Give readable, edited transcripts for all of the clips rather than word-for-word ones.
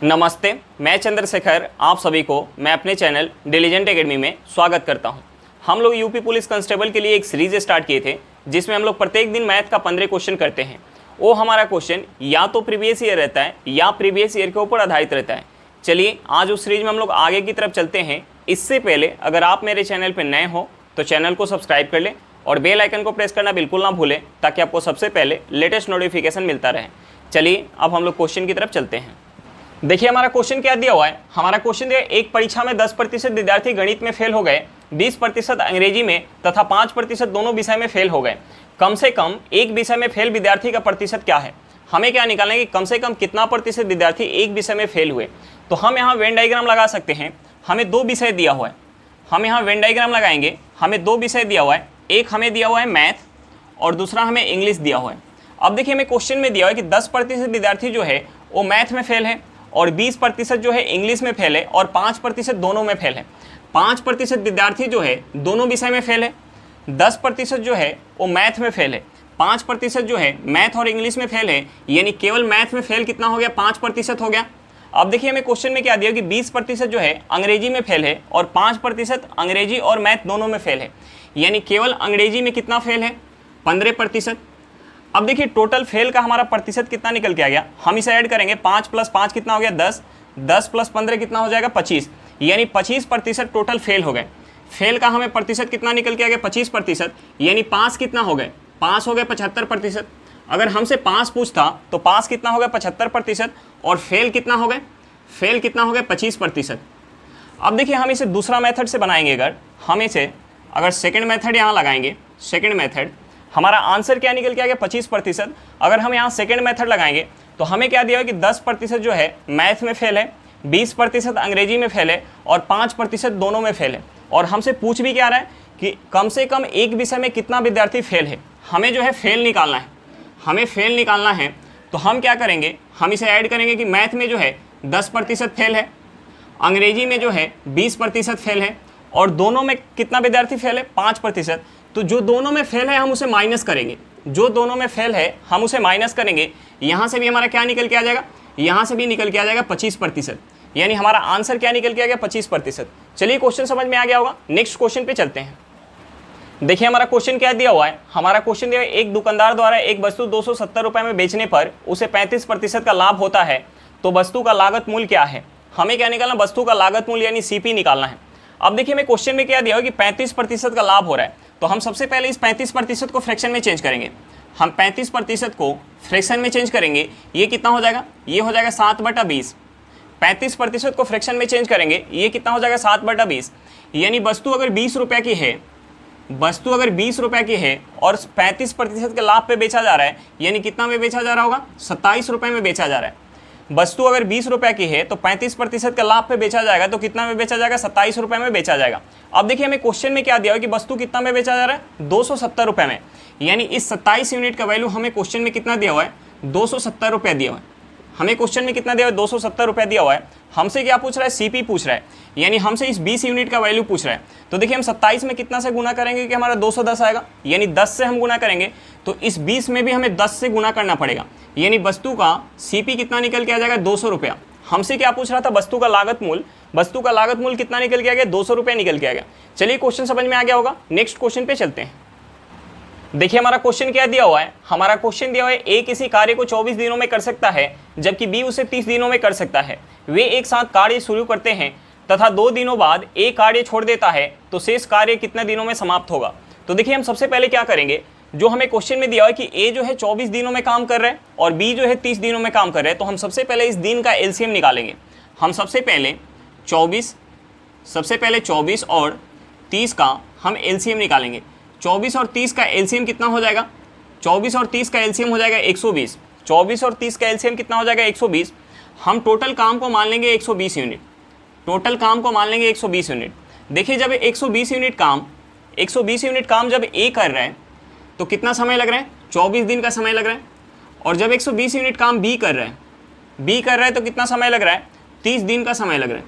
नमस्ते, मैं चंद्रशेखर आप सभी को मैं अपने चैनल डिलीजेंट एकेडमी में स्वागत करता हूं। हम लोग यूपी पुलिस कांस्टेबल के लिए एक सीरीज स्टार्ट किए थे जिसमें हम लोग प्रत्येक दिन मैथ का 15 क्वेश्चन करते हैं। वो हमारा क्वेश्चन या तो प्रीवियस ईयर रहता है या प्रीवियस ईयर के ऊपर आधारित रहता है। चलिए आज उस सीरीज में हम लोग आगे की तरफ चलते हैं। इससे पहले अगर आप मेरे चैनल पर नए हो तो चैनल को सब्सक्राइब कर लें और बेल आइकन को प्रेस करना बिल्कुल ना भूलें ताकि आपको सबसे पहले लेटेस्ट नोटिफिकेशन मिलता रहे। चलिए अब हम लोग क्वेश्चन की तरफ चलते हैं। देखिए हमारा क्वेश्चन क्या दिया हुआ है। हमारा क्वेश्चन दिया है, एक परीक्षा में 10% विद्यार्थी गणित में फेल हो गए, 20% अंग्रेजी में तथा 5% दोनों विषय में फेल हो गए। कम से कम एक विषय में फेल विद्यार्थी का प्रतिशत क्या है। हमें क्या निकालना है कि कम से कम कितना प्रतिशत विद्यार्थी एक विषय में फेल हुए। तो हम यहाँ वेन डायग्राम लगा सकते हैं। हमें दो विषय दिया हुआ है, हम यहाँ वेन डायग्राम लगाएंगे। हमें दो विषय दिया हुआ है, एक हमें दिया हुआ है मैथ और दूसरा हमें इंग्लिश दिया हुआ है। अब देखिए हमें क्वेश्चन में दिया हुआ है कि 10% विद्यार्थी जो है वो मैथ में फेल है और 20% जो है इंग्लिश में फेल है और 5% दोनों में फेल है। 5% विद्यार्थी जो है दोनों विषय में फेल है, 10% जो है वो मैथ में फेल है, 5% जो है मैथ और इंग्लिश में फेल है। यानी केवल मैथ में फेल कितना हो गया, 5% हो गया। अब देखिए हमें क्वेश्चन में क्या दिया कि 20% जो है अंग्रेजी में फेल है और 5% अंग्रेजी और मैथ दोनों में फेल है। यानी केवल अंग्रेजी में कितना फेल है, 15%। अब देखिए टोटल फेल का हमारा प्रतिशत कितना निकल के आ गया। हम इसे ऐड करेंगे, 5 + 5 कितना हो गया 10, 10 + 15 कितना हो जाएगा 25। यानी 25% टोटल फेल हो गए। फेल का हमें प्रतिशत कितना निकल के आ गया 25%। यानी पास कितना हो गए, पास हो गए 75%। अगर हमसे पास पूछता तो पास कितना हो गया 75% और फेल कितना हो गए, फेल कितना हो गया 25%। अब देखिए हम इसे दूसरा मेथड से बनाएंगे। अगर हम इसे सेकेंड मेथड यहाँ लगाएंगे, सेकेंड मेथड हमारा आंसर क्या निकल के आ गया 25%। अगर हम यहाँ सेकेंड मेथड लगाएंगे तो हमें क्या दिया है कि 10% जो है मैथ में फेल है, 20% अंग्रेजी में फेल है और 5% दोनों में फेल है। और हमसे पूछ भी क्या रहा है कि कम से कम एक विषय में कितना विद्यार्थी फेल है। हमें जो है फेल निकालना है, हमें फेल निकालना है। तो हम क्या करेंगे, हम इसे ऐड करेंगे कि मैथ में जो है 10% फेल है, अंग्रेजी में जो है 20% फेल है और दोनों में कितना विद्यार्थी फेल है 5%। तो जो दोनों में फेल है हम उसे माइनस करेंगे, जो दोनों में फेल है हम उसे माइनस करेंगे। यहाँ से भी हमारा क्या निकल के आ जाएगा, यहाँ से भी निकल के आ जाएगा 25%। यानी हमारा आंसर क्या निकल के आ गया 25%। चलिए क्वेश्चन समझ में आ गया होगा। नेक्स्ट क्वेश्चन पे चलते हैं। देखिए हमारा क्वेश्चन क्या दिया हुआ है। हमारा क्वेश्चन दिया है, एक दुकानदार द्वारा एक वस्तु 270 रुपये में बेचने पर उसे 35% का लाभ होता है, तो वस्तु का लागत मूल्य क्या है। हमें क्या निकालना, वस्तु का लागत मूल्य यानी सीपी निकालना है। अब देखिए हमें क्वेश्चन में क्या दिया हो कि 35% का लाभ हो रहा है। तो हम सबसे पहले इस 35% को फ्रैक्शन में चेंज करेंगे। हम 35% को फ्रैक्शन में चेंज करेंगे, ये कितना हो जाएगा, ये हो जाएगा 7/20। 35% को फ्रैक्शन में चेंज करेंगे, ये कितना हो जाएगा 7/20। यानी वस्तु अगर 20 रुपये की है, वस्तु अगर 20 रुपये की है और 35% के लाभ पे बेचा जा रहा है, यानी कितना में बेचा जा रहा होगा 27 रुपये में बेचा जा रहा है। वस्तु अगर 20 रुपये की है तो 35% का लाभ पे बेचा जाएगा, तो कितना में बेचा जाएगा 27 रुपये में बेचा जाएगा। अब देखिए हमें क्वेश्चन में क्या दिया है कि वस्तु कितना में बेचा जा रहा है 270 रुपये में। यानी इस 27 यूनिट का वैल्यू हमें क्वेश्चन में कितना दिया हुआ है 270 रुपये दिया हुआ है। हमें क्वेश्चन में कितना दिया हुआ है 270 रुपये दिया हुआ है। हमसे क्या पूछ रहा है, सीपी पूछ रहा है, यानी हमसे इस 20 यूनिट का वैल्यू पूछ रहा है। तो देखिए हम 27 में कितना से गुना करेंगे कि हमारा 210 आएगा, यानी 10 से हम गुना करेंगे तो इस 20 में भी हमें 10 से गुना करना पड़ेगा। यानी वस्तु का सीपी कितना निकल के आ जाएगा 200 रुपया। हमसे क्या पूछ रहा था, वस्तु का लागत मूल्य, वस्तु का लागत मूल्य कितना निकल के आ गया 200 रुपये निकल के आ गया। चलिए क्वेश्चन समझ में आ गया होगा। नेक्स्ट क्वेश्चन पे चलते हैं। देखिए हमारा क्वेश्चन क्या दिया हुआ है। हमारा क्वेश्चन दिया हुआ है, ए किसी कार्य को 24 दिनों में कर सकता है जबकि बी उसे 30 दिनों में कर सकता है। वे एक साथ कार्य शुरू करते हैं तथा 2 दिनों बाद ए कार्य छोड़ देता है, तो शेष कार्य कितने दिनों में समाप्त होगा। तो देखिए हम सबसे पहले क्या करेंगे, जो हमें क्वेश्चन में दिया है कि ए जो है 24 दिनों में काम कर रहा है और बी जो है 30 दिनों में काम कर रहा है, तो हम सबसे पहले इस दिन का एलसीएम निकालेंगे। हम सबसे पहले 24 और 30 का हम एलसीएम निकालेंगे। 24 और 30 का एलसीएम कितना हो जाएगा, 24 और 30 का एलसीएम हो जाएगा 120। 24 और 30 का एलसीएम कितना हो जाएगा 120। हम टोटल काम को मान लेंगे 120 यूनिट, टोटल काम को मान लेंगे 120 यूनिट। देखिए जब 120 यूनिट काम जब ए कर रहा है तो कितना समय लग रहा है 24 दिन का समय लग रहा है। और जब 120 यूनिट काम बी कर रहा है तो कितना समय लग रहा है 30 दिन का समय लग रहा है।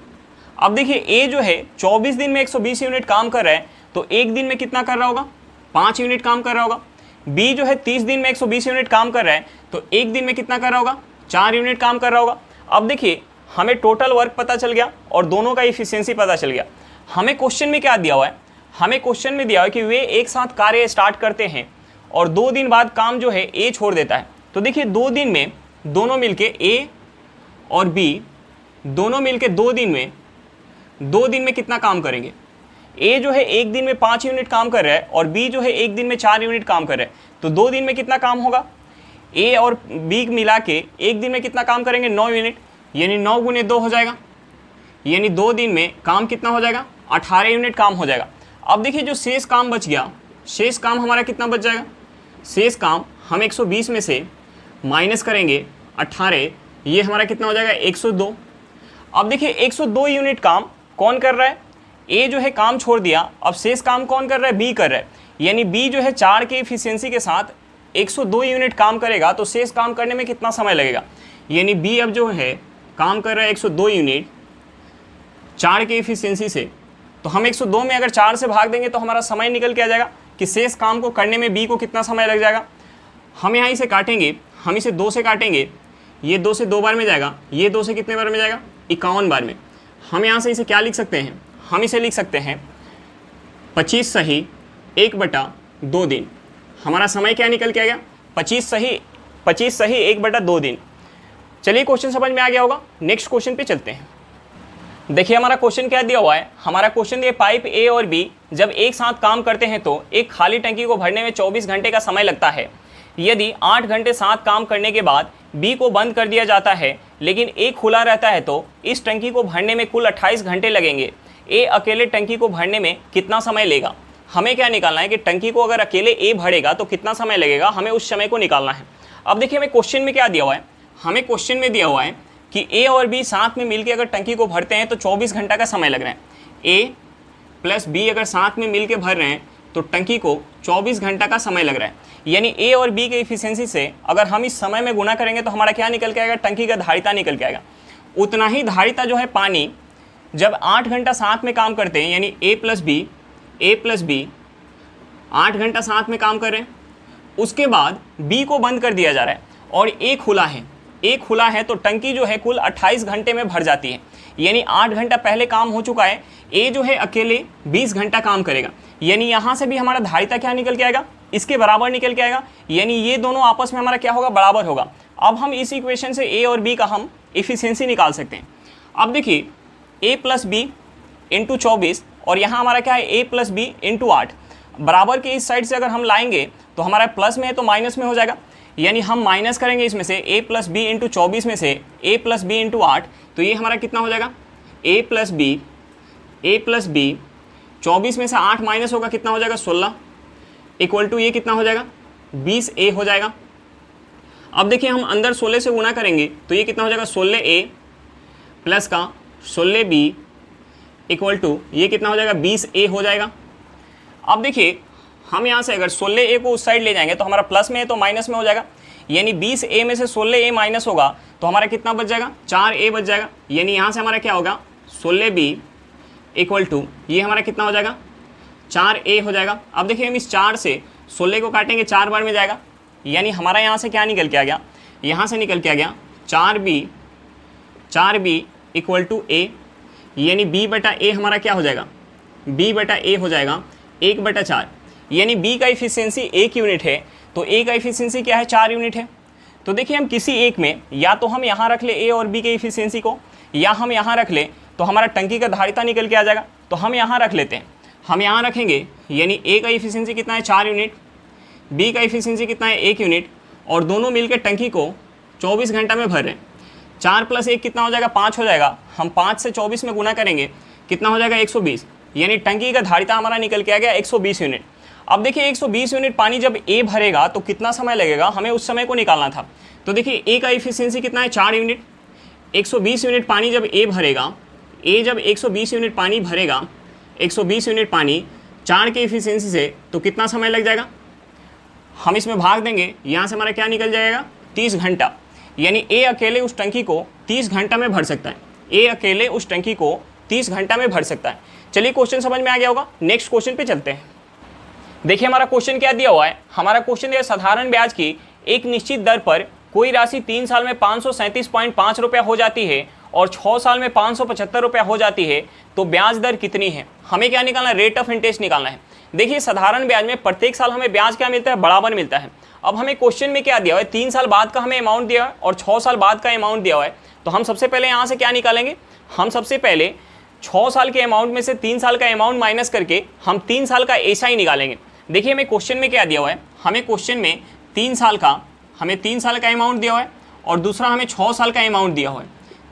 अब देखिए ए जो है 24 दिन में 120 यूनिट काम कर रहा है तो एक दिन में कितना कर रहा होगा 5 यूनिट काम कर रहा होगा। बी जो है 30 दिन में 120 यूनिट काम कर रहा है तो एक दिन में कितना कर रहा होगा 4 यूनिट काम कर रहा होगा। अब देखिए हमें टोटल वर्क पता चल गया और दोनों का इफिशियंसी पता चल गया। हमें क्वेश्चन में क्या दिया हुआ है, हमें क्वेश्चन में दिया हुआ है कि वे एक साथ कार्य स्टार्ट करते हैं और 2 दिन बाद काम जो है ए छोड़ देता है। तो देखिए 2 दिन में दोनों मिलके ए और बी दोनों मिलके 2 दिन में कितना काम करेंगे। ए जो है एक दिन में 5 यूनिट काम कर रहा है और बी जो है एक दिन में 4 यूनिट काम कर रहा है। तो 2 दिन में कितना काम होगा, ए और बी मिला के एक दिन में कितना काम करेंगे 9 यूनिट, यानी 9 गुने 2 हो जाएगा, यानी 2 दिन में काम कितना हो जाएगा 18 यूनिट काम हो जाएगा। अब देखिए जो शेष काम बच गया, शेष काम हमारा कितना बच जाएगा, शेष काम हम 120 में से माइनस करेंगे 18, ये हमारा कितना हो जाएगा 102। अब देखिए 102 यूनिट काम कौन कर रहा है, ए जो है काम छोड़ दिया, अब शेष काम कौन कर रहा है, बी कर रहा है, यानी बी जो है 4 के इफिशियंसी के साथ 102 यूनिट काम करेगा। तो शेष काम करने में कितना समय लगेगा, यानी बी अब जो है काम कर रहा है 102 यूनिट 4 के इफिशियंसी से। तो हम 102 में अगर 4 से भाग देंगे तो हमारा समय निकल के आ जाएगा कि शेष काम को करने में बी को कितना समय लग जाएगा। हम यहाँ इसे काटेंगे, हम इसे 2 से काटेंगे, ये 2 से 2 बार में जाएगा, ये 2 से कितने बार में जाएगा 51 बार में। हम यहाँ से इसे क्या लिख सकते हैं, हम इसे लिख सकते हैं 25 सही 1/2 दिन। हमारा समय क्या निकल के आ गया 25 सही 1/2 दिन। चलिए क्वेश्चन समझ में आ गया होगा, नेक्स्ट क्वेश्चन पे चलते हैं। देखिए हमारा क्वेश्चन क्या दिया हुआ है, हमारा क्वेश्चन ये पाइप ए और बी जब एक साथ काम करते हैं तो एक खाली टंकी को भरने में 24 घंटे का समय लगता है। यदि 8 घंटे साथ काम करने के बाद बी को बंद कर दिया जाता है लेकिन ए खुला रहता है तो इस टंकी को भरने में कुल 28 घंटे लगेंगे। ए अकेले टंकी को भरने में कितना समय लेगा। हमें क्या निकालना है कि टंकी को अगर अकेले ए भरेगा तो कितना समय लगेगा, हमें उस समय को निकालना है। अब देखिए हमें क्वेश्चन में क्या दिया हुआ है, हमें क्वेश्चन में दिया हुआ है कि ए और बी साथ में मिलकर अगर टंकी को भरते हैं तो 24 घंटा का समय लग रहा है। ए प्लस बी अगर साथ में मिलकर भर रहे हैं तो टंकी को 24 घंटा का समय लग रहा है। यानी ए और बी के इफिशियंसी से अगर हम इस समय में गुना करेंगे तो हमारा क्या निकल के आएगा, टंकी का धारिता निकल के आएगा। उतना ही धारिता जो है पानी जब 8 घंटा साथ में काम करते हैं, यानी ए प्लस बी 8 घंटा साथ में काम कर रहे हैं, उसके बाद बी को बंद कर दिया जा रहा है और ए खुला है तो टंकी जो है कुल 28 घंटे में भर जाती है। यानी 8 घंटा पहले काम हो चुका है, ए जो है अकेले 20 घंटा काम करेगा। यानी यहाँ से भी हमारा धारिता क्या निकल के आएगा, इसके बराबर निकल के आएगा, यानी ये दोनों आपस में हमारा क्या होगा, बराबर होगा। अब हम इस इक्वेशन से ए और बी का हम इफिशियंसी निकाल सकते हैं। अब देखिए ए प्लस बी इंटू 24 और यहाँ हमारा क्या है ए प्लस बी इंटू 8, बराबर के इस साइड से अगर हम लाएंगे तो हमारा प्लस में है तो माइनस में हो जाएगा। यानी हम माइनस करेंगे इसमें से ए प्लस बी इंटू 24 में से ए प्लस बी इंटू 8, तो ये हमारा कितना हो जाएगा ए प्लस बी 24 में से 8 माइनस होगा, कितना हो जाएगा 16, इक्वल टू ये कितना हो जाएगा 20 ए हो जाएगा। अब देखिए हम अंदर 16 से गुना करेंगे तो ये कितना हो जाएगा 16 ए प्लस का 16 बी इक्वल टू ये कितना हो जाएगा 20 ए हो जाएगा। अब देखिए हम यहाँ से अगर 16 ए को उस साइड ले जाएंगे तो हमारा प्लस में है तो माइनस में हो जाएगा। यानी 20 ए में से 16 ए माइनस होगा तो हमारा कितना बच जाएगा 4 ए बच जाएगा। यानी यहाँ से हमारा क्या होगा 16 बी इक्वल टू ये हमारा कितना हो जाएगा 4 ए हो जाएगा। अब देखिए हम इस 4 से 16 को काटेंगे 4 बार में जाएगा, यानी हमारा यहाँ से क्या निकल के आ गया, यहाँ से निकल के आ गया 4b इक्वल टू ए, यानी b बटा ए हमारा क्या हो जाएगा b बटा ए हो जाएगा 1/4। यानी b का इफिशियंसी 1 यूनिट है तो a का इफिशियंसी क्या है 4 यूनिट है। तो देखिए हम किसी एक में या तो हम यहाँ रख ले a और b के इफिशियंसी को, या हम यहाँ रख ले तो हमारा टंकी का धारिता निकल के आ जाएगा। तो हम यहाँ रख लेते हैं, हम यहाँ रखेंगे, यानी a का इफिशियंसी कितना है 4 यूनिट, b का इफिशियंसी कितना है 1 यूनिट, और दोनों मिलकर टंकी को 24 घंटा में भर रहे हैं। 4 + 1 कितना हो जाएगा 5 हो जाएगा। हम 5 से 24 में गुना करेंगे कितना हो जाएगा 120, यानी टंकी का धारिता हमारा निकल के आ गया 120 यूनिट। अब देखिए 120 यूनिट पानी जब ए भरेगा तो कितना समय लगेगा, हमें उस समय को निकालना था। तो देखिए ए का इफिशियंसी कितना है 4 यूनिट, 120 यूनिट पानी जब ए भरेगा, ए जब 120 यूनिट पानी भरेगा, 120 यूनिट पानी 4 के इफिशियंसी से, तो कितना समय लग जाएगा, हम इसमें भाग देंगे, यहाँ से हमारा क्या निकल जाएगा 30 घंटा। यानी ए अकेले उस टंकी को 30 घंटा में भर सकता है, ए अकेले उस टंकी को 30 घंटा में भर सकता है। चलिए क्वेश्चन समझ में आ गया होगा, नेक्स्ट क्वेश्चन पे चलते हैं। देखिए हमारा क्वेश्चन क्या दिया हुआ है, हमारा क्वेश्चन है साधारण ब्याज की एक निश्चित दर पर कोई राशि 3 साल में 537.5 रुपया हो जाती है और 6 साल में 575 रुपया हो जाती है तो ब्याज दर कितनी है? हमें क्या निकालना है? रेट ऑफ इंटरेस्ट निकालना है। देखिए साधारण ब्याज में प्रत्येक साल हमें ब्याज क्या मिलता है? बराबर मिलता है। अब हमें क्वेश्चन में क्या दिया हुआ है? 3 साल बाद का हमें अमाउंट दिया है और 6 साल बाद का अमाउंट दिया हुआ है। तो हम सबसे पहले यहाँ से क्या निकालेंगे? हम सबसे पहले 6 साल के अमाउंट में से 3 साल का अमाउंट माइनस करके हम 3 साल का ऐसा ही निकालेंगे। देखिए हमें क्वेश्चन में क्या दिया हुआ है? हमें क्वेश्चन में 3 साल का अमाउंट दिया हुआ है और दूसरा हमें 6 साल का अमाउंट दिया हुआ है।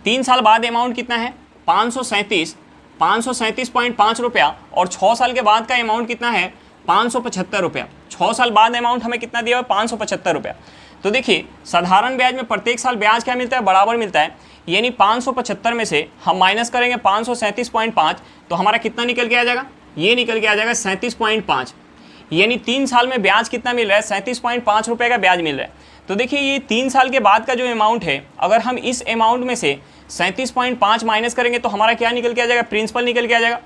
3 साल बाद अमाउंट कितना है? 537.5 रुपया और 6 साल के बाद का अमाउंट कितना है? 575 रुपया। 6 साल बाद अमाउंट हमें कितना दिया हुआ है? 575 रुपया। तो देखिए साधारण ब्याज में प्रत्येक साल ब्याज क्या मिलता है? बराबर मिलता है। यानी 575 में से हम माइनस करेंगे 537.5 तो हमारा कितना निकल के आ जाएगा? ये निकल के आ जाएगा 37.5। यानी 3 साल में ब्याज कितना मिल रहा है? 37.5 रुपये का ब्याज मिल रहा है। तो देखिए ये 3 साल के बाद का जो अमाउंट है, अगर हम इस अमाउंट में से 37.5 माइनस करेंगे तो हमारा क्या निकल के आ जाएगा? प्रिंसिपल निकल के आ जाएगा।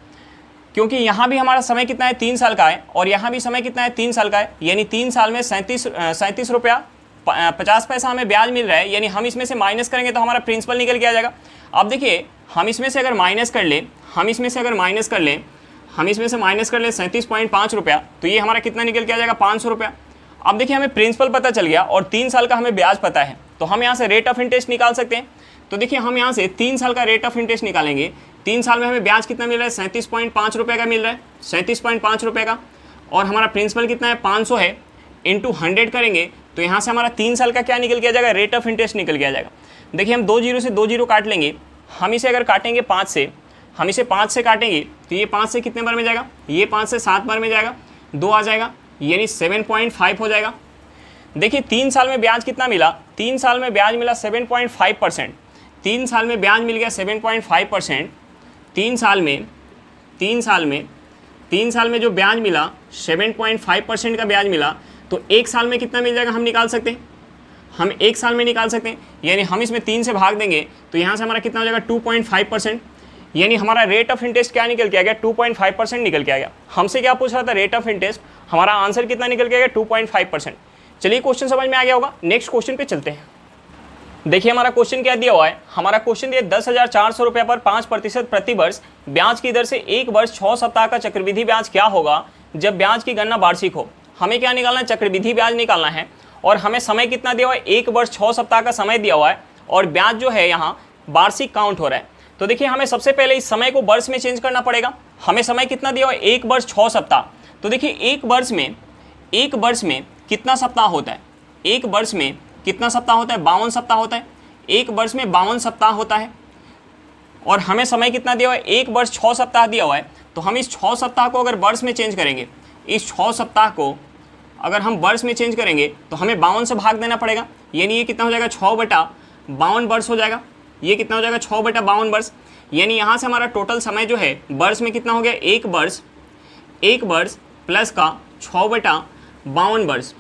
क्योंकि यहाँ भी हमारा समय कितना है? 3 साल का है और यहाँ भी समय कितना है? 3 साल का है। यानी 3 साल में 37 रुपया 50 पैसा हमें ब्याज मिल रहा है। यानी हम इसमें से माइनस करेंगे तो हमारा प्रिंसिपल निकल के आ जाएगा। अब देखिए हम इसमें से माइनस कर लें 37.5 रुपया तो ये हमारा कितना निकल के आ जाएगा? 500 रुपया। अब देखिए हमें प्रिंसिपल पता चल गया और 3 साल का हमें ब्याज पता है तो हम यहाँ से रेट ऑफ इंटरेस्ट निकाल सकते हैं। तो देखिए हम यहाँ से 3 साल का रेट ऑफ इंटरेस्ट निकालेंगे। 3 साल में हमें ब्याज कितना मिल रहा है? 37.5 रुपये का मिल रहा है, 37.5 रुपये का। और हमारा प्रिंसिपल कितना है? 500 है। इंटू 100 करेंगे तो यहाँ से हमारा 3 साल का क्या निकल के आ जाएगा? रेट ऑफ इंटरेस्ट निकल के आ जाएगा। देखिए हम 2 जीरो से 2 जीरो काट लेंगे। हम इसे अगर काटेंगे 5 से, हम इसे 5 से काटेंगे तो ये 5 से कितने बार में जाएगा? ये 5 से 7 बार में जाएगा, 2 आ जाएगा, यानी 7.5 हो जाएगा। देखिए 3 साल में ब्याज कितना मिला? 3 साल में ब्याज मिला 7.5%। 3 साल में ब्याज मिल गया 7.5%। 3 साल में जो ब्याज मिला 7.5% का ब्याज मिला तो 1 साल में कितना मिल जाएगा? हम निकाल सकते हैं, हम 1 साल में निकाल सकते हैं। यानी हम इसमें 3 से भाग देंगे तो यहाँ से हमारा कितना हो जाएगा? 2.5%। यानी हमारा रेट ऑफ इंटरेस्ट क्या निकल के आ गया? 2.5% निकल के आ गया। हमसे क्या पूछ रहा था? Rate of interest. हमारा आंसर कितना निकल के आ गया? 2.5%। चलिए क्वेश्चन समझ में आ गया होगा। नेक्स्ट क्वेश्चन पे चलते हैं। देखिए हमारा क्वेश्चन क्या दिया हुआ है? हमारा क्वेश्चन दिया 10,400 रुपये पर 5% प्रतिवर्ष ब्याज की दर से 1 वर्ष 6 सप्ताह का चक्रवृद्धि ब्याज क्या होगा जब ब्याज की गणना वार्षिक हो? हमें क्या निकालना है? चक्रवृद्धि ब्याज निकालना है। और हमें समय कितना दिया हुआ है? 1 वर्ष 6 सप्ताह का समय दिया हुआ है और ब्याज जो है यहाँ वार्षिक काउंट हो रहा है। तो देखिए हमें सबसे पहले इस समय को वर्ष में चेंज करना पड़ेगा। हमें समय कितना दिया हुआ है? 1 वर्ष 6 सप्ताह। तो देखिए एक वर्ष में कितना सप्ताह होता है? एक वर्ष में कितना सप्ताह होता है? 52 सप्ताह होता है। एक वर्ष में 52 सप्ताह होता है और हमें समय कितना दिया हुआ है? 1 वर्ष 6 सप्ताह दिया हुआ है। तो हम इस 6 सप्ताह को अगर वर्ष में चेंज करेंगे, इस 6 सप्ताह को अगर हम वर्ष में चेंज करेंगे तो हमें 52 से भाग देना पड़ेगा। यानी ये कितना हो जाएगा? 6/52 वर्ष हो जाएगा। ये कितना हो जाएगा? 6/52 वर्ष। यानी यहाँ से हमारा टोटल समय जो है वर्ष में कितना हो गया? 1 वर्ष प्लस का 6/52 वर्ष।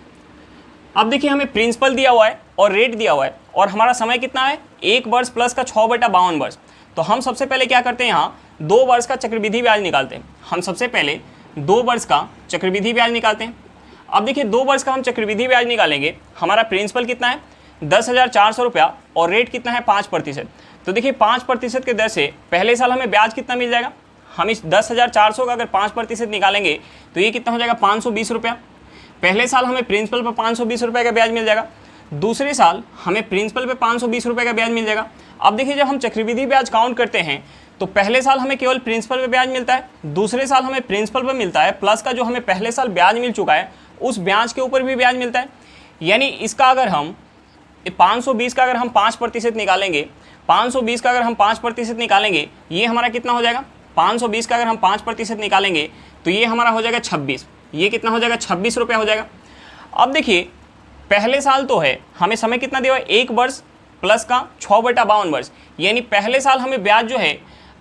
अब देखिए हमें प्रिंसिपल दिया हुआ है और रेट दिया हुआ है और हमारा समय कितना है? 1 वर्ष प्लस का 6/52 वर्ष। तो हम सबसे पहले क्या करते हैं? यहाँ 2 वर्ष का चक्रवृद्धि ब्याज निकालते हैं। हम सबसे पहले 2 वर्ष का चक्रवृद्धि ब्याज निकालते हैं। अब देखिए 2 वर्ष का हम चक्रवृद्धि ब्याज निकालेंगे। हमारा प्रिंसिपल कितना है? 10,400 रुपया और रेट कितना है? 5%। तो देखिए 5% के दर से पहले साल हमें ब्याज कितना मिल जाएगा? हम इस 10,400 का अगर 5% निकालेंगे तो ये कितना हो जाएगा? 520 रुपया। पहले साल हमें प्रिंसिपल पर 520 रुपये का ब्याज मिल जाएगा। दूसरे साल हमें प्रिंसिपल पे 520 रुपये का ब्याज मिल जाएगा। अब देखिए जब हम चक्रवृद्धि ब्याज काउंट करते हैं तो पहले साल हमें केवल प्रिंसिपल पे ब्याज मिलता है, दूसरे साल हमें प्रिंसिपल पे मिलता है प्लस का जो हमें पहले साल ब्याज मिल चुका है उस ब्याज के ऊपर भी ब्याज मिलता है। यानी इसका अगर हम 520 का अगर हम 5% निकालेंगे, 520 का अगर हम 5% निकालेंगे, ये हमारा कितना हो जाएगा? 520 का अगर हम 5% निकालेंगे तो ये हमारा हो जाएगा 26। ये कितना हो जाएगा? 26 रुपया हो जाएगा। अब देखिए पहले साल तो है, हमें समय कितना दिया हुआ है? 1 वर्ष प्लस का 6/52 वर्ष। यानी पहले साल हमें ब्याज जो है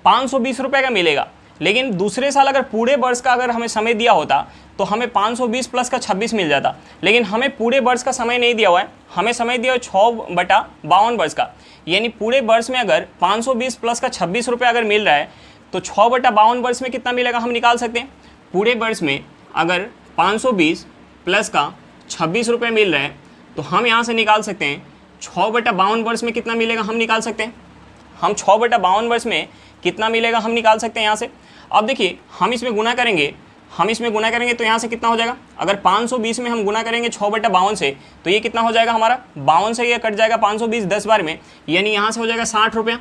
520 रुपये का मिलेगा। लेकिन दूसरे साल अगर पूरे वर्ष का अगर हमें समय दिया होता तो हमें 520 प्लस का 26 मिल जाता। लेकिन हमें पूरे वर्ष का समय नहीं दिया हुआ है, हमें समय दिया हुआ 6/52 वर्ष का। यानी पूरे वर्ष में अगर 520 प्लस का 26 रुपये अगर मिल रहा है तो 6/52 वर्ष में कितना मिलेगा हम निकाल सकते हैं। पूरे वर्ष में अगर 520 प्लस का 26 रुपये मिल रहा है तो हम यहाँ से निकाल सकते हैं 6/52 वर्ष में कितना मिलेगा हम निकाल सकते हैं। हम 6/52 वर्ष में कितना मिलेगा हम निकाल सकते हैं यहाँ से। अब देखिए हम इसमें गुना करेंगे तो यहाँ से कितना हो जाएगा, अगर 520 में हम गुना करेंगे 6/52 से तो ये कितना हो जाएगा हमारा, 52 से ये कट जाएगा 520 10 बार में, यानी यहाँ से हो जाएगा 60 रुपया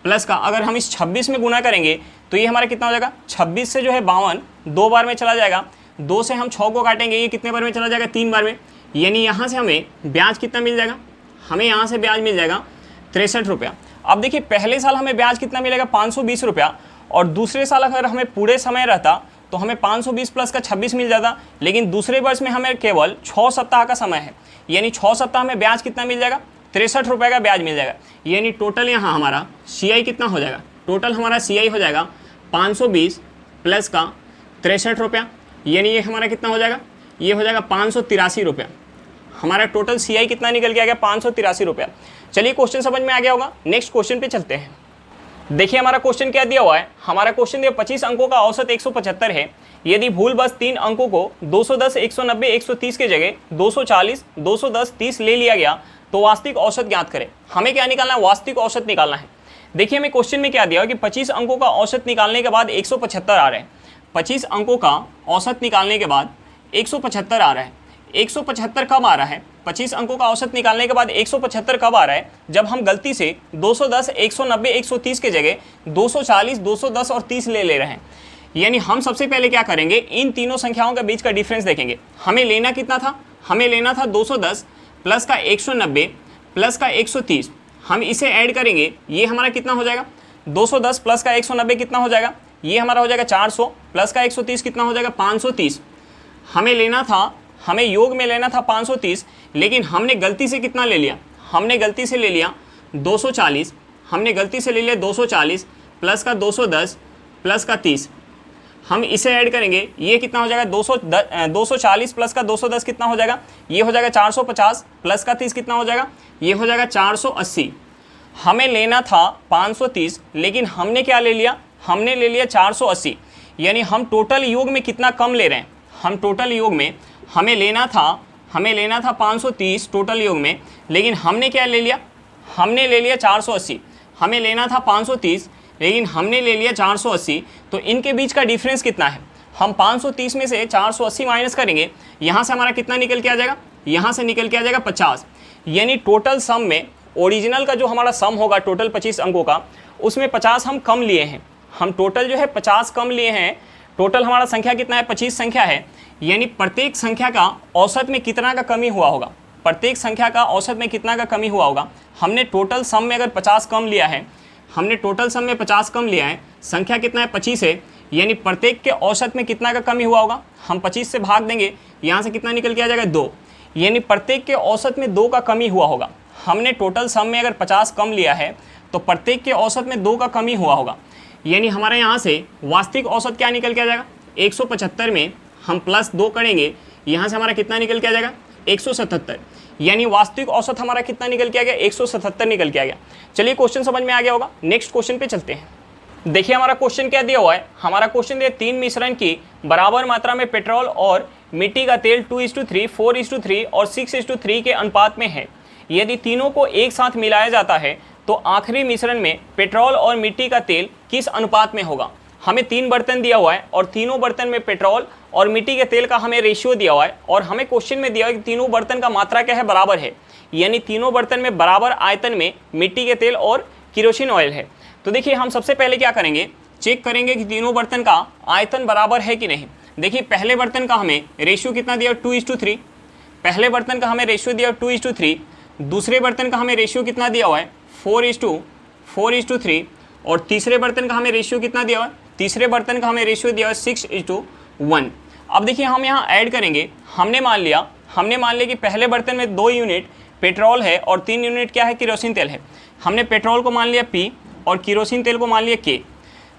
प्लस का। अगर हम इस 26 में गुना करेंगे तो ये हमारा कितना हो जाएगा, 26 से जो है 52 2 बार में चला जाएगा, 2 से हम 6 को काटेंगे, ये कितने बार में चला जाएगा, 3 बार में, यानी यहाँ से हमें ब्याज कितना मिल जाएगा, हमें यहाँ से ब्याज मिल जाएगा 63 रुपया। अब देखिए पहले साल हमें ब्याज कितना मिलेगा 520 रुपया, और दूसरे साल अगर हमें पूरे समय रहता तो हमें 520 प्लस का 26 मिल जाता, लेकिन दूसरे वर्ष में हमें केवल 6 सप्ताह का समय है, यानी 6 सप्ताह में ब्याज कितना मिल जाएगा, 63 रुपये का ब्याज मिल जाएगा। यानी टोटल यहाँ हमारा CI कितना हो जाएगा, टोटल हमारा CI हो जाएगा 520 प्लस का 63 रुपया, यानी ये हमारा कितना हो जाएगा, ये हो जाएगा 583 रुपया। हमारा टोटल CI कितना निकल के आ गया, 583 रुपया। चलिए क्वेश्चन समझ में आ गया होगा, नेक्स्ट क्वेश्चन पे चलते हैं। देखिए हमारा क्वेश्चन क्या दिया हुआ है, हमारा क्वेश्चन दिया 25 अंकों का औसत 175 है। यदि भूल बस 3 अंकों को 210, 190, 130 के जगह 240, 210, 30 ले लिया गया तो वास्तविक औसत ज्ञात करें। हमें क्या निकालना है, वास्तविक औसत निकालना है। देखिए हमें क्वेश्चन में क्या दिया है कि 25 अंकों का औसत निकालने के बाद 175 आ रहे हैं। 25 अंकों का औसत निकालने के बाद 175 आ रहा है। 175 कब आ रहा है, 25 अंकों का औसत निकालने के बाद 175 कब आ रहा है, जब हम गलती से 210, 190, 130 के जगह 240, 210 और 30 ले रहे हैं। यानी हम सबसे पहले क्या करेंगे, इन तीनों संख्याओं के बीच का डिफरेंस देखेंगे। हमें लेना कितना था, हमें लेना था 210 प्लस का 190 प्लस का 130, हम इसे ऐड करेंगे, ये हमारा कितना हो जाएगा, 210 प्लस का 190 कितना हो जाएगा, ये हमारा हो जाएगा 400 प्लस का 130 कितना हो जाएगा 530। हमें लेना था, हमें योग में लेना था 530, लेकिन हमने गलती से कितना ले लिया, हमने गलती से ले लिया 240, हमने गलती से ले लिया 240 प्लस का 210 प्लस का 30, हम इसे ऐड करेंगे, ये कितना हो जाएगा 240 प्लस का 210 कितना हो जाएगा, ये हो जाएगा 450 प्लस का 30 कितना हो जाएगा, ये हो जाएगा 480। हमें लेना था 530, लेकिन हमने क्या ले लिया, हमने ले लिया 480, यानी हम टोटल योग में कितना कम ले रहे हैं, हम टोटल योग में हमें लेना था 530 टोटल योग में, लेकिन हमने क्या ले लिया, हमने ले लिया 480। हमें लेना था 530 लेकिन हमने ले लिया 480, तो इनके बीच का डिफरेंस कितना है, हम 530 में से 480 माइनस करेंगे, यहाँ से हमारा कितना निकल के आ जाएगा, यहाँ से निकल के आ जाएगा 50। यानी टोटल सम में ओरिजिनल का जो हमारा सम होगा टोटल 25 अंकों का, उसमें 50 हम कम लिए हैं, हम टोटल जो है 50 कम लिए हैं। टोटल हमारा संख्या कितना है, 25 संख्या है, यानी प्रत्येक संख्या का औसत में कितना का कमी हुआ होगा, प्रत्येक संख्या का औसत में कितना का कमी हुआ होगा। हमने टोटल सम में अगर 50 कम लिया है, हमने टोटल सम में 50 कम लिया है, संख्या कितना है 25 है, यानी प्रत्येक के औसत में कितना का कमी हुआ होगा, हम 25 से भाग देंगे, यहाँ से कितना निकल के आ जाएगा 2, यानी प्रत्येक के औसत में 2 का कमी हुआ होगा। हमने टोटल सम में अगर 50 कम लिया है तो प्रत्येक के औसत में 2 का कमी हुआ होगा, यानी हमारे यहाँ से वास्तविक औसत क्या निकल के आ जाएगा, 175 में हम प्लस 2 करेंगे, यहाँ से हमारा कितना निकल के आ जाएगा 177, यानी वास्तविक औसत हमारा कितना निकल के आ गया 177 निकल के आ गया। चलिए क्वेश्चन समझ में आ गया होगा, नेक्स्ट क्वेश्चन पे चलते हैं। देखिए हमारा क्वेश्चन क्या दिया हुआ है, हमारा क्वेश्चन दिया 3 मिश्रण की बराबर मात्रा में पेट्रोल और मिट्टी का तेल 2:3, 4:3 और 6:3 के अनुपात में है। यदि तीनों को एक साथ मिलाया जाता है तो आखिरी मिश्रण में पेट्रोल और मिट्टी का तेल किस अनुपात में होगा। हमें 3 बर्तन दिया हुआ है और तीनों बर्तन में पेट्रोल और मिट्टी के तेल का हमें रेशियो दिया हुआ है, और हमें क्वेश्चन में दिया हुआ है कि तीनों बर्तन का मात्रा क्या है, बराबर है, यानी तीनों बर्तन में बराबर आयतन में मिट्टी के तेल और केरोसिन ऑयल है। तो देखिए हम सबसे पहले क्या करेंगे, चेक करेंगे कि तीनों बर्तन का आयतन बराबर है कि नहीं। देखिए पहले बर्तन का हमें रेशियो कितना दिया 2:3, पहले बर्तन का हमें रेशियो दिया 2:3, दूसरे बर्तन का हमें रेशियो कितना दिया हुआ है 4:3, और तीसरे बर्तन का हमें रेशियो कितना दिया हुआ है, तीसरे बर्तन का हमें रेशियो दिया हुआ है 6:1। अब देखिए हम यहाँ ऐड करेंगे, हमने मान लिया कि पहले बर्तन में 2 यूनिट पेट्रोल है और 3 यूनिट क्या है, केरोसिन तेल है। हमने पेट्रोल को मान लिया P और केरोसिन तेल को मान लिया K।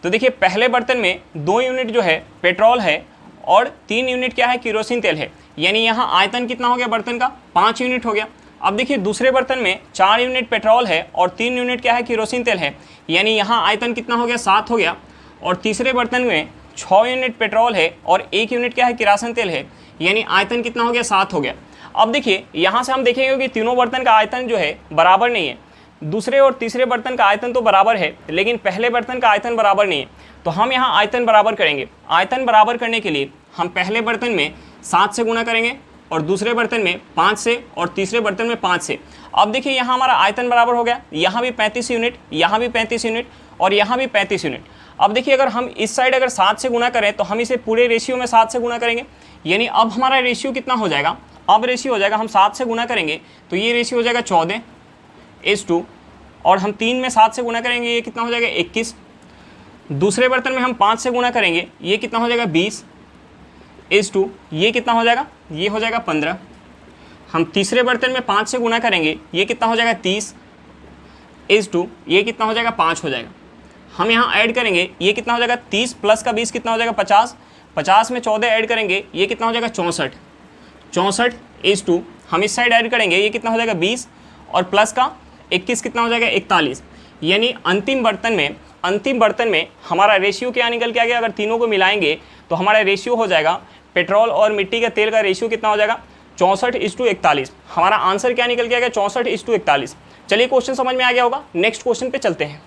तो देखिए पहले बर्तन में 2 यूनिट जो है पेट्रोल है और 3 यूनिट क्या है, केरोसिन तेल है, यानी यहाँ आयतन कितना हो गया बर्तन का, 5 यूनिट हो गया। अब देखिए दूसरे बर्तन में 4 यूनिट पेट्रोल है और 3 यूनिट क्या है, केरोसिन तेल है, यानी यहाँ आयतन कितना हो गया, 7 हो गया। और तीसरे बर्तन में 6 यूनिट पेट्रोल है और 1 यूनिट क्या है, किरासन तेल है, यानी आयतन कितना हो गया, 7 हो गया। अब देखिए यहाँ से हम देखेंगे कि तीनों बर्तन का आयतन जो है बराबर नहीं है। दूसरे और तीसरे बर्तन का आयतन तो बराबर है, लेकिन पहले बर्तन का आयतन बराबर नहीं है। तो हम यहाँ आयतन बराबर करेंगे। आयतन बराबर करने के लिए हम पहले बर्तन में 7 से गुणा करेंगे और दूसरे बर्तन में 5 से और तीसरे बर्तन में 5 से। अब देखिए यहाँ हमारा आयतन बराबर हो गया, यहाँ भी 35 यूनिट, यहाँ भी 35 यूनिट और यहाँ भी 35 यूनिट। अब देखिए अगर हम इस साइड अगर 7 से गुणा करें तो हम इसे पूरे रेशियो में 7 से गुणा करेंगे, यानी अब हमारा रेशियो कितना हो जाएगा, अब रेशियो हो जाएगा, हम 7 से गुणा करेंगे तो ये रेशियो हो जाएगा 14:2 और हम 3 में 7 से गुणा करेंगे, ये कितना हो जाएगा 21। दूसरे बर्तन में हम 5 से गुणा करेंगे, ये कितना हो जाएगा 20:2, ये कितना हो जाएगा, ये हो जाएगा 15। हम तीसरे बर्तन में 5 से गुणा करेंगे, ये कितना हो जाएगा 30:2, ये कितना हो जाएगा 5 हो जाएगा। हम यहाँ ऐड करेंगे, ये कितना हो जाएगा 30 प्लस का 20 कितना हो जाएगा 50, 50 में 14 ऐड करेंगे, ये कितना हो जाएगा 64:2। हम इस साइड ऐड करेंगे, ये कितना हो जाएगा 20 और प्लस का 21 कितना हो जाएगा 41। यानी अंतिम बर्तन में हमारा रेशियो क्या निकल के आ गया, अगर तीनों को मिलाएंगे तो हमारा रेशियो हो जाएगा, पेट्रोल और मिट्टी के तेल का रेशियो कितना हो जाएगा 64:41। हमारा आंसर क्या निकल के आ गया 64:41। चलिए क्वेश्चन समझ में आ गया होगा, नेक्स्ट क्वेश्चन पे चलते हैं।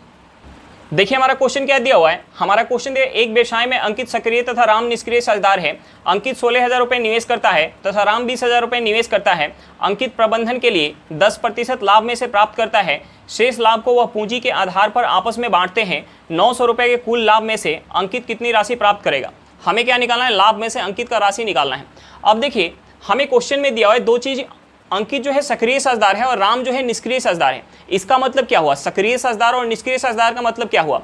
देखिए हमारा क्वेश्चन क्या दिया हुआ है, हमारा क्वेश्चन दिया एक व्यवसाय में अंकित सक्रिय तथा राम निष्क्रिय साझेदार है। अंकित 16,000 रुपये निवेश करता है तथा राम 20,000 रुपये निवेश करता है। अंकित प्रबंधन के लिए 10% लाभ में से प्राप्त करता है। शेष लाभ को वह पूंजी के आधार पर आपस में बांटते हैं। 900 रुपये के कुल लाभ में से अंकित कितनी राशि प्राप्त करेगा। हमें क्या निकालना है, लाभ में से अंकित का राशि निकालना है। अब देखिए हमें क्वेश्चन में दिया हुआ है दो चीज़, अंकित जो है सक्रिय साझेदार है और राम जो है निष्क्रिय साझेदार है। इसका मतलब क्या हुआ, सक्रिय साझेदार और निष्क्रिय साझेदार का मतलब क्या हुआ,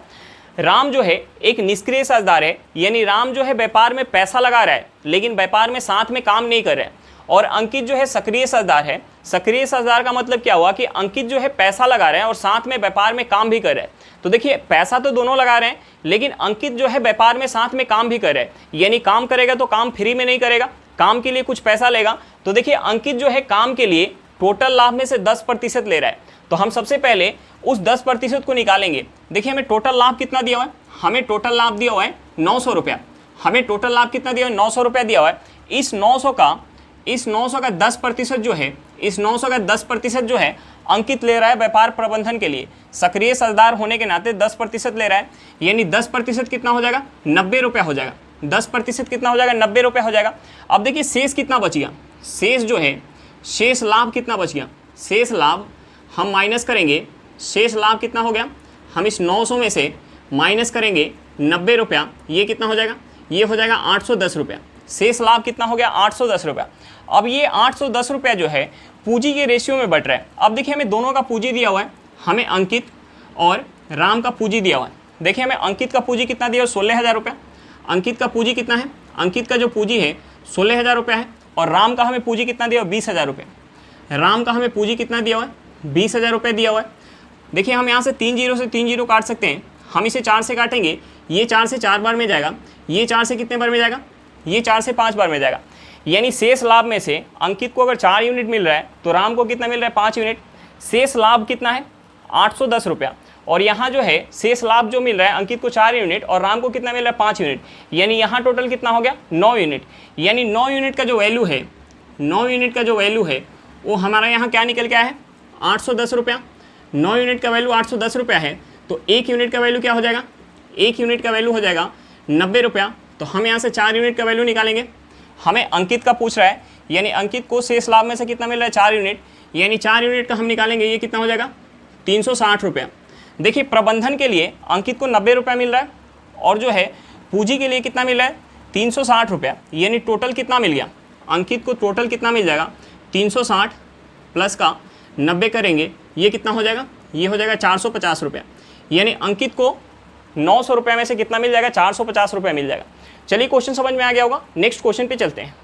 राम जो है एक निष्क्रिय साझेदार है, यानी राम जो है व्यापार में पैसा लगा रहा है लेकिन व्यापार में साथ में काम नहीं कर रहा है। और अंकित जो है सक्रिय साझेदार है। सक्रिय साझेदार का मतलब क्या हुआ कि अंकित जो है पैसा लगा रहे हैं और साथ में व्यापार में काम भी कर रहे हैं। तो देखिए पैसा तो दोनों लगा रहे हैं, लेकिन अंकित जो है व्यापार में साथ में काम भी कर रहे हैं, यानी काम करेगा तो काम फ्री में नहीं करेगा, काम के लिए कुछ पैसा लेगा। तो देखिए अंकित जो है काम के लिए टोटल लाभ में से 10% ले रहा है। तो हम सबसे पहले उस 10% को निकालेंगे। देखिए हमें टोटल लाभ कितना दिया हुआ है, हमें टोटल लाभ दिया हुआ है 900 रुपया। हमें टोटल लाभ कितना दिया हुआ है, 900 रुपया दिया हुआ है। इस 900 का 10% जो है, इस 900 का 10% जो है अंकित ले रहा है व्यापार प्रबंधन के लिए। सक्रिय साझेदार होने के नाते 10% ले रहा है, यानी 10% कितना हो जाएगा 90 रुपया हो जाएगा। 10% कितना हो जाएगा 90 रुपये हो जाएगा। अब देखिए शेष कितना बच गया, शेष जो है शेष लाभ कितना बच गया, शेष लाभ हम माइनस करेंगे। शेष लाभ कितना हो गया, हम इस 900 में से माइनस करेंगे 90 रुपया, ये कितना हो जाएगा, ये हो जाएगा 810 रुपया। शेष लाभ कितना हो गया 810 रुपया। अब ये 810 रुपया जो है पूंजी के रेशियो में बट रहा है। अब देखिए हमें दोनों का पूंजी दिया हुआ है, हमें अंकित और राम का पूंजी दिया हुआ है। देखिए हमें अंकित का पूंजी कितना दिया हुआ 16,000 रुपया। अंकित का पूंजी कितना है, अंकित का जो पूंजी है 16,000 रुपया है और राम का हमें पूंजी कितना दिया हुआ 20,000 रुपये। राम का हमें पूंजी कितना दिया हुआ है 20,000 रुपये दिया हुआ है। देखिए हम यहाँ से 3 जीरो से 3 जीरो काट सकते हैं, हम इसे 4 से काटेंगे, ये 4 से 4 बार में जाएगा, ये 4 से कितने बार में जाएगा, ये 4 से 5 बार में जाएगा। यानी शेष लाभ में से अंकित को अगर 4 यूनिट मिल रहा है तो राम को कितना मिल रहा है 5 यूनिट। शेष लाभ कितना है 810 रुपया, और यहाँ जो है शेष लाभ जो मिल रहा है अंकित को 4 यूनिट और राम को कितना मिल रहा है 5 यूनिट, यानी यहाँ टोटल कितना हो गया 9 यूनिट। यानी 9 यूनिट का जो वैल्यू है, 9 यूनिट का जो वैल्यू है वो हमारा यहाँ क्या निकल के आया है 810 रुपया। 9 यूनिट का वैल्यू 810 रुपया है, तो 1 यूनिट का वैल्यू क्या हो जाएगा, 1 यूनिट का वैल्यू हो जाएगा 90 रुपया। तो हम यहाँ से 4 यूनिट का वैल्यू निकालेंगे। हमें अंकित का पूछ रहा है, यानी अंकित को शेष लाभ में से कितना मिल रहा है 4 यूनिट, यानी 4 यूनिट का हम निकालेंगे, ये कितना हो जाएगा 360 रुपया। देखिए प्रबंधन के लिए अंकित को 90 रुपया मिल रहा है और जो है पूंजी के लिए कितना मिल रहा है 360 रुपया, यानी टोटल कितना मिल गया अंकित को, टोटल कितना मिल जाएगा 360 प्लस का 90 करेंगे, ये कितना हो जाएगा, ये हो जाएगा 450 रुपया। यानी अंकित को 900 रुपये में से कितना मिल जाएगा 450 रुपया मिल जाएगा। चलिए क्वेश्चन समझ में आ गया होगा, नेक्स्ट क्वेश्चन पे चलते हैं।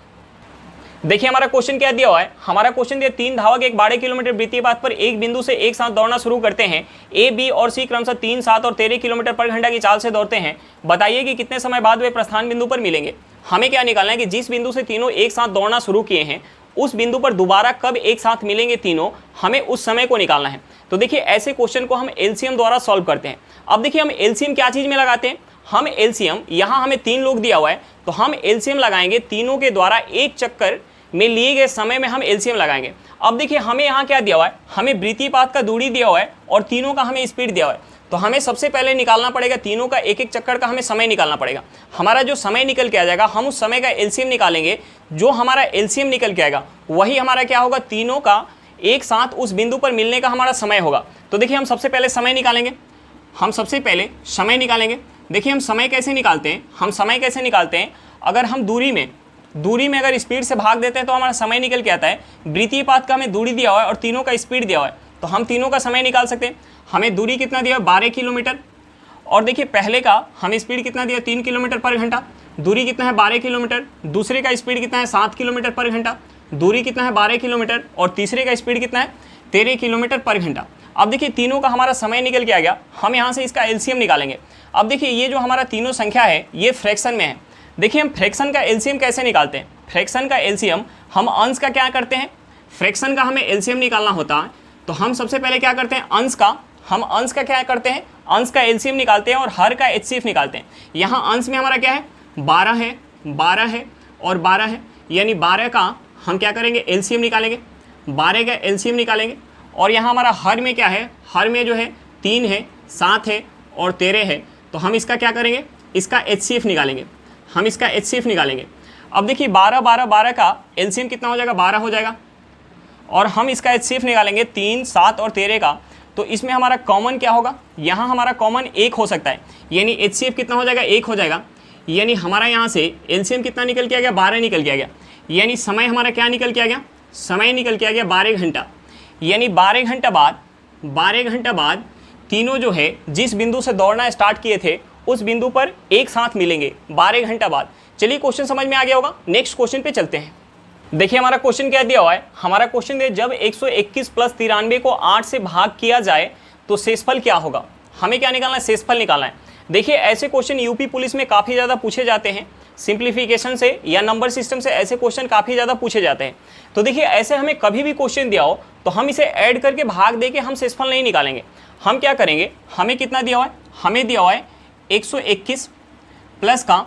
देखिए हमारा क्वेश्चन क्या दिया हुआ है, हमारा क्वेश्चन दिया 3 धावक एक 12 किलोमीटर वृत्तीय पथ पर एक बिंदु से एक साथ दौड़ना शुरू करते हैं। ए, बी और सी क्रमशः 3, 7 और 13 किलोमीटर पर घंटा की चाल से दौड़ते हैं। बताइए कि कितने समय बाद वे प्रस्थान बिंदु पर मिलेंगे। हमें क्या निकालना है कि जिस बिंदु से तीनों एक साथ दौड़ना शुरू किए हैं उस बिंदु पर दोबारा कब एक साथ मिलेंगे तीनों, हमें उस समय को निकालना है। तो देखिए ऐसे क्वेश्चन को हम एलसीएम द्वारा सॉल्व करते हैं। अब देखिए हम एलसीएम क्या चीज़ में लगाते हैं, हम एलसीएम, यहाँ हमें 3 लोग दिया हुआ है तो हम एलसीएम लगाएंगे तीनों के द्वारा एक चक्कर में लिए गए समय में हम एलसीएम लगाएंगे। अब देखिए हमें यहाँ क्या दिया हुआ है, हमें वृत्तीय पाथ का दूरी दिया हुआ है और तीनों का हमें स्पीड दिया हुआ है। तो हमें सबसे पहले निकालना पड़ेगा तीनों का एक एक चक्कर का हमें समय निकालना पड़ेगा। हमारा जो समय निकल के आ जाएगा हम उस समय का एलसीएम निकालेंगे। जो हमारा एलसीएम निकल के आएगा वही हमारा क्या होगा, तीनों का एक साथ उस बिंदु पर मिलने का हमारा समय होगा। तो देखिए हम सबसे पहले समय निकालेंगे, हम सबसे पहले समय निकालेंगे। देखिए हम समय कैसे निकालते हैं, हम समय कैसे निकालते हैं, अगर हम दूरी में अगर स्पीड से भाग देते हैं तो हमारा समय निकल के आता है। वृत्तीय पाथ का हमें दूरी दिया हुआ है और तीनों का स्पीड दिया हुआ है, तो हम तीनों का समय निकाल सकते हैं। हमें दूरी कितना दिया है, 12 किलोमीटर, और देखिए पहले का हमें स्पीड कितना दिया, 3 किलोमीटर पर घंटा। दूरी कितना है, 12 किलोमीटर। दूसरे का स्पीड कितना है, 7 किलोमीटर पर घंटा। दूरी कितना है, 12 किलोमीटर, और तीसरे का स्पीड कितना है, 13 किलोमीटर पर घंटा। अब देखिए तीनों का हमारा समय निकल के आ गया, हम यहाँ से इसका एलसीएम निकालेंगे। अब देखिए ये जो हमारा तीनों संख्या है ये फ्रैक्शन में है। देखिए हम फ्रैक्शन का एलसीएम कैसे निकालते हैं, फ्रैक्शन का एलसीएम हम अंश का क्या करते हैं, फ्रैक्शन का हमें एलसीएम निकालना होता है तो हम सबसे पहले क्या करते हैं, अंश का क्या करते हैं, अंश का एलसीएम निकालते हैं और हर का एचसीएफ निकालते हैं। यहाँ अंश में हमारा क्या है, 12 है, 12 है और 12 है, यानी 12 का हम क्या करेंगे, एलसीएम निकालेंगे, 12 का एलसीएम निकालेंगे। और यहाँ हमारा हर में क्या है, हर में जो है 3 है, 7 है और 13 है, तो हम इसका क्या करेंगे, इसका एचसीएफ निकालेंगे, हम इसका एचसीएफ निकालेंगे। अब देखिए 12 12 12 का एलसीएम कितना हो जाएगा, 12 हो जाएगा, और हम इसका एचसीएफ निकालेंगे 3 7 और 13 का। तो इसमें हमारा कॉमन क्या होगा, यहाँ हमारा कॉमन 1 हो सकता है, यानी एचसीएफ कितना हो जाएगा, 1 हो जाएगा। यानी हमारा यहाँ से एलसीएम कितना निकल के आ गया, 12 निकल के आ गया। यानी समय हमारा क्या निकल के आ गया, समय निकल के आ गया 12 घंटा। यानी 12 घंटा बाद तीनों जो है जिस बिंदु से दौड़ना स्टार्ट किए थे उस बिंदु पर एक साथ मिलेंगे 12 घंटा बाद। चलिए क्वेश्चन समझ में आ गया होगा, नेक्स्ट क्वेश्चन पे चलते हैं। देखिए हमारा क्वेश्चन क्या दिया हुआ है, हमारा क्वेश्चन है जब 121 प्लस 93 को 8 से भाग किया जाए तो शेषफल क्या होगा। हमें क्या निकालना है, शेषफल निकालना है। देखिए ऐसे क्वेश्चन यूपी पुलिस में काफ़ी ज़्यादा पूछे जाते हैं, सिंप्लीफिकेशन से या नंबर सिस्टम से ऐसे क्वेश्चन काफ़ी ज़्यादा पूछे जाते हैं। तो देखिए ऐसे हमें कभी भी क्वेश्चन दिया हो तो हम इसे ऐड करके भाग दे के हम शेषफल नहीं निकालेंगे। हम क्या करेंगे, हमें कितना दिया हुआ है, हमें दिया हुआ है 121 प्लस का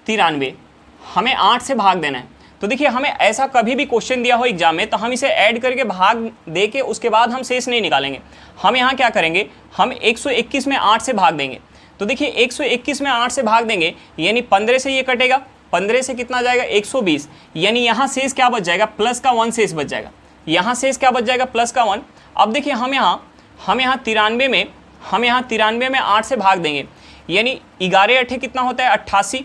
93, हमें 8 से भाग देना है। तो देखिए हमें ऐसा कभी भी क्वेश्चन दिया हो एग्जाम में तो हम इसे ऐड करके भाग दे के उसके बाद हम शेष नहीं निकालेंगे। हम यहाँ क्या करेंगे, हम 121 में 8 से भाग देंगे। तो देखिए 121 में 8 से भाग देंगे यानी 15 से ये कटेगा, 15 से कितना जाएगा 120, यानी यहाँ शेष क्या बच जाएगा, प्लस का 1 शेष बच जाएगा। यहाँ शेष क्या बच जाएगा, प्लस का 1। अब देखिए हम यहाँ 93 में 8 से भाग देंगे, यानी 11 8 कितना होता है 88।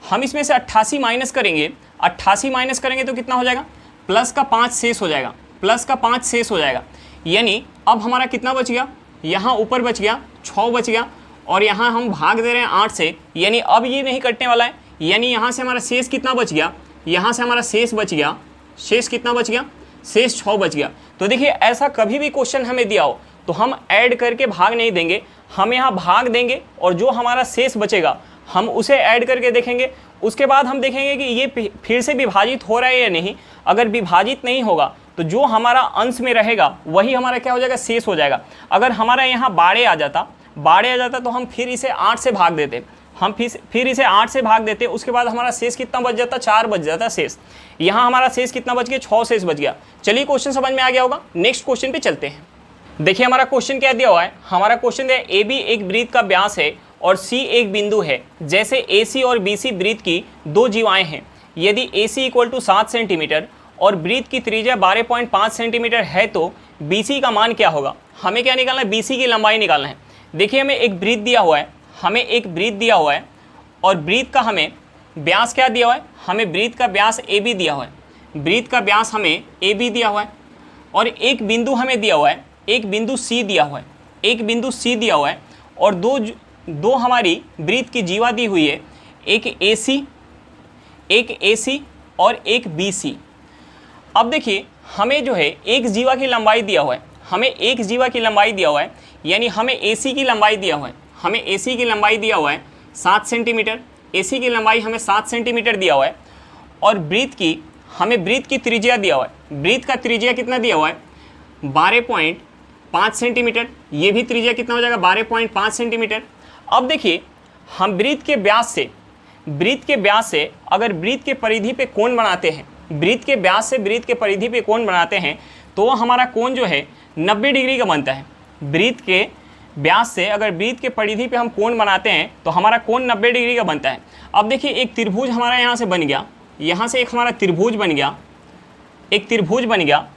हम इसमें से 88 माइनस करेंगे, 88 माइनस करेंगे तो कितना हो जाएगा, प्लस का 5 शेष हो जाएगा, प्लस का 5 शेष हो जाएगा। यानी अब हमारा कितना बच गया, यहाँ ऊपर बच गया 6 बच गया, और यहाँ हम भाग दे रहे हैं 8 से, यानी अब ये नहीं कटने वाला है। यानी यहाँ से हमारा शेष कितना बच गया, यहाँ से हमारा शेष बच गया, शेष कितना बच गया, शेष 6 बच गया। तो देखिए ऐसा कभी भी क्वेश्चन हमें दिया हो तो हम ऐड करके भाग नहीं देंगे, हम यहाँ भाग देंगे और जो हमारा शेष बचेगा हम उसे ऐड करके देखेंगे। उसके बाद हम देखेंगे कि ये फिर से विभाजित हो रहा है या नहीं। अगर विभाजित नहीं होगा तो जो हमारा अंश में रहेगा वही हमारा क्या हो जाएगा, शेष हो जाएगा। अगर हमारा यहाँ 12 आ जाता तो हम फिर इसे 8 से भाग देते, हम फिर इसे 8 से भाग देते। उसके बाद हमारा शेष कितना बच जाता, 4 बच जाता शेष। यहाँ हमारा शेष कितना बच गया, 6 शेष बच गया। चलिए क्वेश्चन समझ में आ गया होगा, नेक्स्ट क्वेश्चन पे चलते हैं। देखिए हमारा क्वेश्चन क्या दिया हुआ है, हमारा क्वेश्चन है ए बी एक वृत्त का व्यास है और सी एक बिंदु है। जैसे ए सी और बी सी वृत्त की दो जीवाएं हैं। यदि ए सी इक्वल टू 7 सेंटीमीटर और वृत्त की त्रिज्या 12.5 सेंटीमीटर है तो बी सी का मान क्या होगा। हमें क्या निकालना है, बी सी की लंबाई निकालना है। देखिए हमें एक वृत्त दिया हुआ है, और वृत्त का हमें व्यास क्या दिया हुआ है, हमें वृत्त का व्यास ए बी दिया हुआ है, वृत्त का व्यास हमें ए बी दिया हुआ है, और एक बिंदु हमें दिया हुआ है, एक बिंदु सी दिया हुआ है, और दो हमारी वृत्त की जीवा दी हुई है, एक ए सी और एक बी सी। अब देखिए हमें जो है एक जीवा की लंबाई दिया हुआ है, यानी हमें ए सी की लंबाई दिया हुआ है, 7 सेंटीमीटर। ए सी की लंबाई हमें 7 सेंटीमीटर दिया हुआ है, और वृत्त की त्रिज्या दिया हुआ है। वृत्त का त्रिज्या कितना दिया हुआ है, 12.5 सेंटीमीटर। ये भी त्रिज्या कितना हो जाएगा, 12.5 सेंटीमीटर। अब देखिए हम वृत्त के व्यास से अगर वृत्त के परिधि पे कोण बनाते हैं वृत्त के व्यास से वृत्त के परिधि पे कोण बनाते हैं तो वो हमारा कोण जो है 90 डिग्री का बनता है। वृत्त के व्यास से अगर वृत्त के परिधि पे हम कोण बनाते हैं तो हमारा कोण 90 डिग्री का बनता है। अब देखिए एक त्रिभुज हमारा यहाँ से बन गया, यहाँ से एक हमारा त्रिभुज बन गया, एक त्रिभुज बन गया।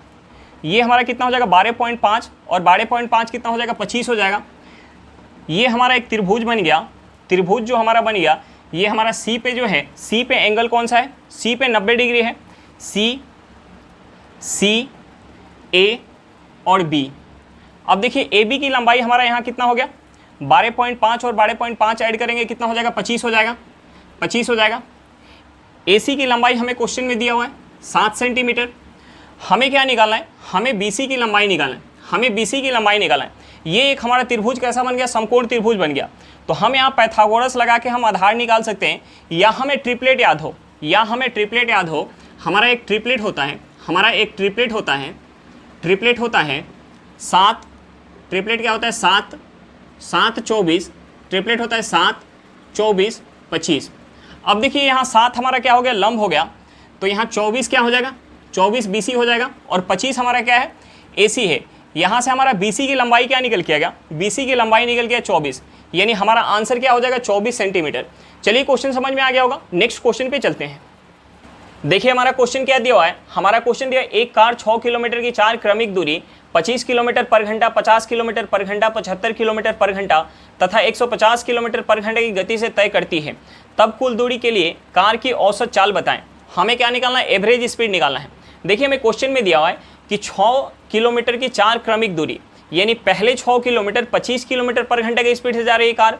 ये हमारा कितना हो जाएगा 12.5 और 12.5 कितना हो जाएगा 25 हो जाएगा। ये हमारा एक त्रिभुज बन गया, त्रिभुज जो हमारा बन गया ये हमारा सी पे जो है, सी पे एंगल कौन सा है, सी पे 90 डिग्री है, सी ए और बी। अब देखिए ए बी की लंबाई हमारा यहाँ कितना हो गया 12.5 और 12.5 ऐड करेंगे कितना हो जाएगा 25 हो जाएगा, 25 हो जाएगा। ए सी की लंबाई हमें क्वेश्चन में दिया हुआ है 7 सेंटीमीटर। हमें क्या निकालना है, हमें बी सी की लंबाई निकालना है, हमें बी सी की लंबाई निकालना है। ये एक हमारा त्रिभुज कैसा बन गया, समकोण त्रिभुज बन गया। तो हम यहाँ पाइथागोरस लगा के हम आधार निकाल सकते हैं, या हमें ट्रिपलेट याद हो, या हमें ट्रिपलेट याद हो। हमारा एक ट्रिपलेट होता है, हमारा एक ट्रिपलेट होता है, ट्रिपलेट होता है 7, ट्रिपलेट क्या होता है 7, 7 24, ट्रिपलेट होता है 7 24 25। अब देखिए यहाँ 7 हमारा क्या हो गया लंब हो गया, तो यहाँ 24 क्या हो जाएगा 24 BC हो जाएगा, और 25 हमारा क्या है AC है। यहाँ से हमारा BC की लंबाई क्या निकल के आ गया, BC की लंबाई निकल गया 24, यानी हमारा आंसर क्या हो जाएगा 24 सेंटीमीटर। चलिए क्वेश्चन समझ में आ गया होगा, नेक्स्ट क्वेश्चन पे चलते हैं। देखिए हमारा क्वेश्चन क्या दिया हुआ है, हमारा क्वेश्चन दिया एक कार 6 किलोमीटर की 4 क्रमिक दूरी 25 किलोमीटर पर घंटा, 50 किलोमीटर पर घंटा, 75 किलोमीटर पर घंटा तथा 150 किलोमीटर पर घंटे की गति से तय करती है, तब कुल दूरी के लिए कार की औसत चाल बताएं। हमें क्या निकालना है, एवरेज स्पीड निकालना है। देखिए हमें क्वेश्चन में दिया हुआ है कि 6 किलोमीटर की 4 क्रमिक दूरी, यानी पहले 6 किलोमीटर 25 किलोमीटर पर घंटे की स्पीड से जा रही है कार,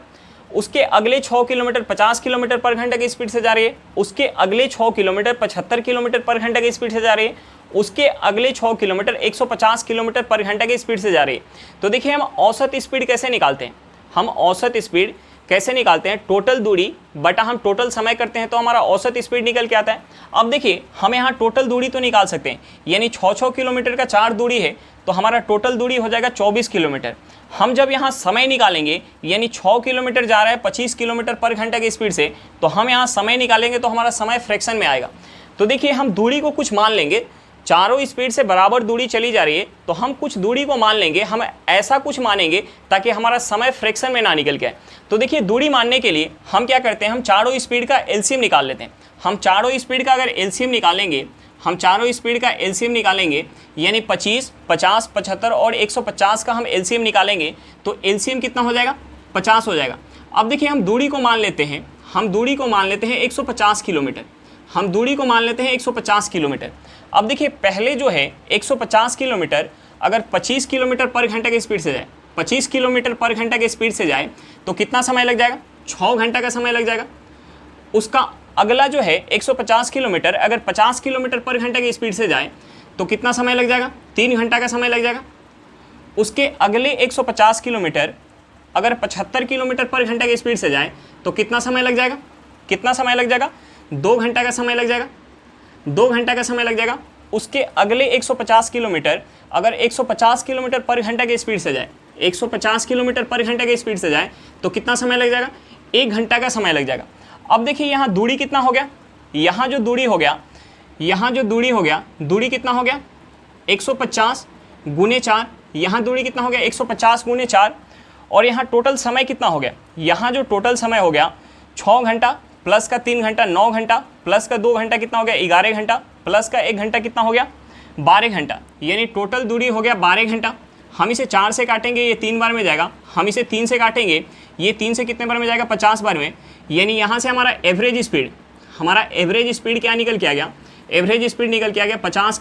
उसके अगले 6 किलोमीटर 50 किलोमीटर पर घंटे की स्पीड से जा रही है, उसके अगले 6 किलोमीटर 75 किलोमीटर पर घंटे की स्पीड से जा रही है, उसके अगले 6 किलोमीटर 150 किलोमीटर पर घंटे की स्पीड से जा रही है। तो देखिए हम औसत स्पीड कैसे निकालते हैं, हम औसत स्पीड कैसे निकालते हैं, टोटल दूरी बटा हम टोटल समय करते हैं तो हमारा औसत स्पीड निकल के आता है। अब देखिए हम यहाँ टोटल दूरी तो निकाल सकते हैं, यानी 6 किलोमीटर का 4 दूरी है तो हमारा टोटल दूरी हो जाएगा 24 किलोमीटर। हम जब यहाँ समय निकालेंगे, यानी 6 किलोमीटर जा रहा है 25 किलोमीटर पर घंटे की स्पीड से, तो हम यहाँ समय निकालेंगे तो हमारा समय फ्रैक्शन में आएगा। तो देखिए हम दूरी को कुछ मान लेंगे, चारों स्पीड से बराबर दूरी चली जा रही है तो हम कुछ दूरी को मान लेंगे, हम ऐसा कुछ मानेंगे ताकि हमारा समय फ्रैक्शन में ना निकल के आए। तो देखिए दूरी मानने के लिए हम क्या करते हैं, हम चारों स्पीड का एलसीएम निकाल लेते हैं। हम चारों स्पीड का अगर एलसीएम निकालेंगे, हम चारों स्पीड का एलसीएम निकालेंगे, यानी 25, 50, 75 और 150 का हम एलसीएम निकालेंगे तो एलसीएम कितना हो जाएगा 50 हो जाएगा। अब देखिए हम दूरी को मान लेते हैं, हम दूरी को मान लेते हैं 150 किलोमीटर, हम दूरी को मान लेते हैं 150 किलोमीटर। अब देखिए पहले जो है 150 किलोमीटर अगर 25 किलोमीटर पर घंटे की स्पीड से जाए, 25 किलोमीटर पर घंटे की स्पीड से जाए तो कितना समय लग जाएगा, 6 घंटा का समय लग जाएगा। उसका अगला जो है 150 किलोमीटर अगर 50 किलोमीटर पर घंटे की स्पीड से जाए तो कितना समय लग जाएगा, 3 घंटा का समय लग जाएगा। उसके अगले 150 किलोमीटर अगर 75 किलोमीटर पर घंटे की स्पीड से जाए तो कितना समय लग जाएगा, कितना समय लग जाएगा, 2 घंटा का समय लग जाएगा, 2 घंटा का समय लग जाएगा। उसके अगले 150 किलोमीटर अगर 150 किलोमीटर पर घंटा की स्पीड से जाए, 150 किलोमीटर पर घंटे की स्पीड से जाए तो कितना समय लग जाएगा, 1 घंटा का समय लग जाएगा। अब देखिए यहाँ दूरी कितना हो गया, यहाँ जो दूरी हो गया, यहाँ जो दूरी हो गया, दूरी कितना हो गया 150 गुने 4, यहाँ दूरी कितना हो गया 150 गुने 4, और यहाँ टोटल समय कितना हो गया, यहाँ जो टोटल समय हो गया 6 घंटा प्लस का 3 घंटा 9 घंटा प्लस का 2 घंटा कितना हो गया 11 घंटा प्लस का 1 घंटा कितना हो गया 12 घंटा, यानी टोटल दूरी हो गया 12 घंटा। हम इसे 4 से काटेंगे, ये 3 बार में जाएगा, हम इसे 3 से काटेंगे, ये 3 से कितने बार में जाएगा 50 बार में, यानी यहाँ से हमारा एवरेज स्पीड, हमारा एवरेज स्पीड क्या निकल के आ गया, एवरेज स्पीड निकल के आ गया 50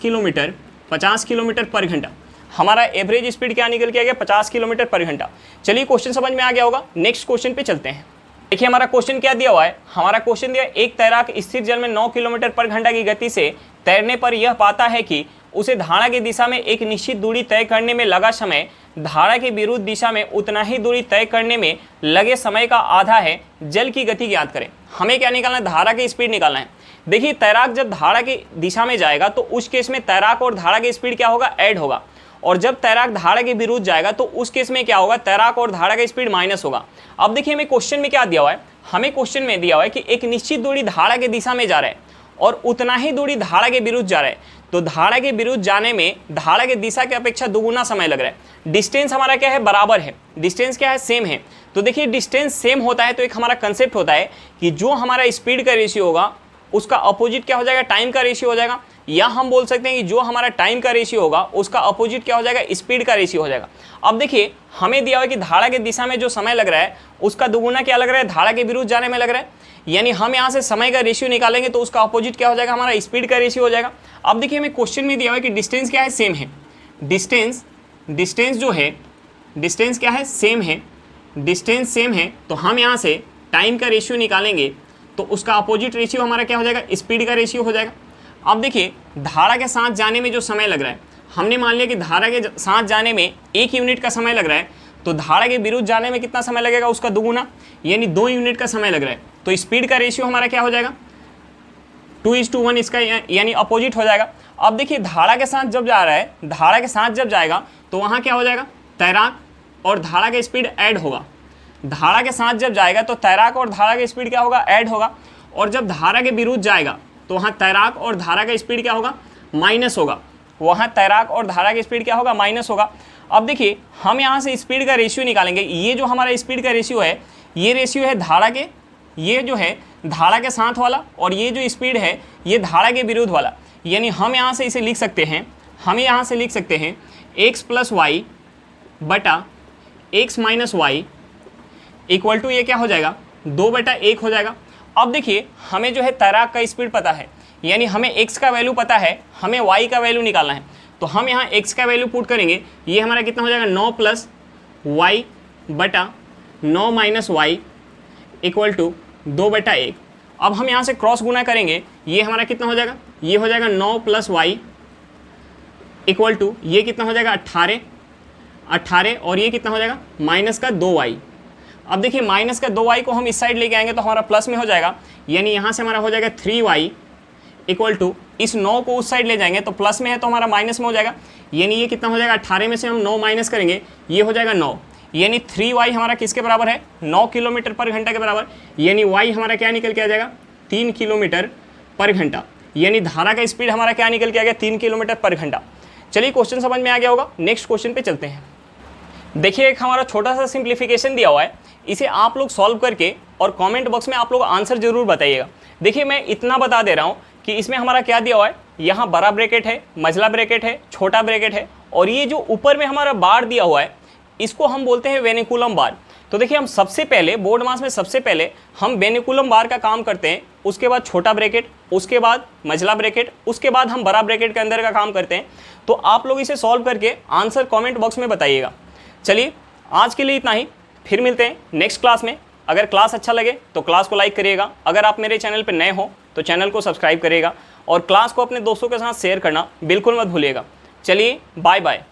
किलोमीटर पर घंटा। हमारा एवरेज स्पीड क्या निकल के आ गया 50 किलोमीटर पर घंटा। चलिए क्वेश्चन समझ में आ गया होगा, नेक्स्ट क्वेश्चन पे चलते हैं। देखिए हमारा क्वेश्चन क्या दिया हुआ है, हमारा क्वेश्चन दिया एक तैराक स्थिर जल में 9 किलोमीटर पर घंटा की गति से तैरने पर यह पाता है कि उसे धारा की दिशा में एक निश्चित दूरी तय करने में लगा समय धारा के विरुद्ध दिशा में उतना ही दूरी तय करने में लगे समय का आधा है। जल की गति ज्ञात करें। हमें क्या निकालना है, धारा की स्पीड निकालना है। देखिए तैराक जब धारा की दिशा में जाएगा तो उस केस में तैराक और धारा की स्पीड क्या होगा, ऐड होगा, और जब तैराक धारा के विरुद्ध जाएगा तो उस केस में क्या होगा, तैराक और धारा का स्पीड माइनस होगा। अब देखिए हमें क्वेश्चन में क्या दिया हुआ है, हमें क्वेश्चन में दिया हुआ है कि एक निश्चित दूरी धारा की दिशा में जा रहा है और उतना ही दूरी धारा के विरुद्ध जा रहा है, तो धारा के विरुद्ध जाने में धारा की दिशा की अपेक्षा दोगुना समय लग रहा है। डिस्टेंस हमारा क्या है, बराबर है, डिस्टेंस क्या है, सेम है। तो देखिए डिस्टेंस सेम होता है तो एक हमारा कंसेप्ट होता है कि जो हमारा स्पीड का रेशियो होगा उसका अपोजिट क्या हो जाएगा, टाइम का रेशियो हो जाएगा। या हम बोल सकते हैं कि जो हमारा टाइम का रेशियो होगा उसका अपोजिट क्या हो जाएगा, स्पीड का रेशियो हो जाएगा। अब देखिए हमें दिया हुआ है कि धारा की दिशा में जो समय लग रहा है उसका दोगुना क्या लग रहा है, धारा के विरुद्ध जाने में लग रहा है। यानी हम यहाँ से समय का रेशियो निकालेंगे तो उसका अपोजिट क्या हो जाएगा, हमारा स्पीड का रेशियो हो जाएगा। अब देखिए हमें क्वेश्चन में दिया हुआ है कि डिस्टेंस क्या है, सेम है। डिस्टेंस जो है, डिस्टेंस क्या है, सेम है। डिस्टेंस सेम है तो हम यहाँ से टाइम का रेशियो निकालेंगे तो उसका अपोजिट रेशियो हमारा क्या हो जाएगा, स्पीड का रेशियो हो जाएगा। अब देखिए धारा के साथ जाने में जो समय लग रहा है, हमने मान लिया कि धारा के साथ जाने में 1 यूनिट का समय लग रहा है, तो धारा के विरुद्ध जाने में कितना समय लगेगा, उसका दोगुना, यानी 2 यूनिट का समय लग रहा है। तो स्पीड का रेशियो हमारा क्या हो जाएगा, 2:1, इसका यानी अपोजिट हो जाएगा। अब देखिए धारा के साथ जब जा रहा है, धारा के साथ जब जाएगा तो वहाँ क्या हो जाएगा, तैराक और धारा का स्पीड ऐड होगा। धारा के साथ जब जाएगा तो तैराक और धारा का स्पीड क्या होगा, ऐड होगा। और जब धारा के विरुद्ध जाएगा तो वहाँ तैराक और धारा का स्पीड क्या होगा, माइनस होगा। वहाँ तैराक और धारा की स्पीड क्या होगा, माइनस होगा। अब देखिए हम यहाँ से स्पीड का रेशियो निकालेंगे। ये जो हमारा स्पीड का रेशियो है, ये रेशियो है धारा के, ये जो है धारा के साथ वाला, और ये जो स्पीड है ये धारा के विरुद्ध वाला। यानी हम यहाँ से इसे लिख सकते हैं, हम यहाँ से लिख सकते हैं x + y बटा x - y इक्वल टू ये क्या हो जाएगा, 2/1 हो जाएगा। अब देखिए हमें जो है तैराक का स्पीड पता है, यानी हमें x का वैल्यू पता है, हमें y का वैल्यू निकालना है। तो हम यहाँ x का वैल्यू पुट करेंगे, ये हमारा कितना हो जाएगा, 9 + y बटा 9 - y इक्वल टू 2/1। अब हम यहाँ से क्रॉस गुना करेंगे, ये हमारा कितना हो जाएगा, ये हो जाएगा 9 + y इक्वल टू ये कितना हो जाएगा, 18 और ये कितना हो जाएगा, -2y। अब देखिए -2y को हम इस साइड लेके आएंगे तो हमारा प्लस में हो जाएगा, यानी यहाँ से हमारा हो जाएगा 3y इक्वल टू इस 9 को उस साइड ले जाएंगे तो प्लस में है तो हमारा माइनस में हो जाएगा। यानी ये कितना हो जाएगा, 18 में से हम 9 माइनस करेंगे, ये हो जाएगा 9। यानी 3y हमारा किसके बराबर है, 9 किलोमीटर पर घंटा के बराबर। यानी y हमारा क्या निकल के आ जाएगा, 3 किलोमीटर पर घंटा। यानी धारा का स्पीड हमारा क्या निकल के आ गया, 3 किलोमीटर पर घंटा। चलिए क्वेश्चन समझ में आ गया होगा, नेक्स्ट क्वेश्चन पे चलते हैं। देखिए एक हमारा छोटा सा सिंप्लीफिकेशन दिया हुआ है, इसे आप लोग सॉल्व करके और कमेंट बॉक्स में आप लोग आंसर जरूर बताइएगा। देखिए मैं इतना बता दे रहा हूँ कि इसमें हमारा क्या दिया हुआ है, यहाँ बड़ा ब्रैकेट है, मझला ब्रैकेट है, छोटा ब्रैकेट है, और ये जो ऊपर में हमारा बार दिया हुआ है इसको हम बोलते हैं वेनिकुलम बार। तो देखिए हम सबसे पहले बोर्ड मास में सबसे पहले हम वेनिकुलम बार का काम करते हैं, उसके बाद छोटा ब्रैकेट, उसके बाद मझला ब्रैकेट, उसके बाद हम बड़ा ब्रैकेट के अंदर का काम करते हैं। तो आप लोग इसे सॉल्व करके आंसर कमेंट बॉक्स में बताइएगा। चलिए आज के लिए इतना ही, फिर मिलते हैं नेक्स्ट क्लास में। अगर क्लास अच्छा लगे तो क्लास को लाइक करिएगा, अगर आप मेरे चैनल पर नए हो तो चैनल को सब्सक्राइब करिएगा, और क्लास को अपने दोस्तों के साथ शेयर करना बिल्कुल मत भूलिएगा। चलिए बाय बाय।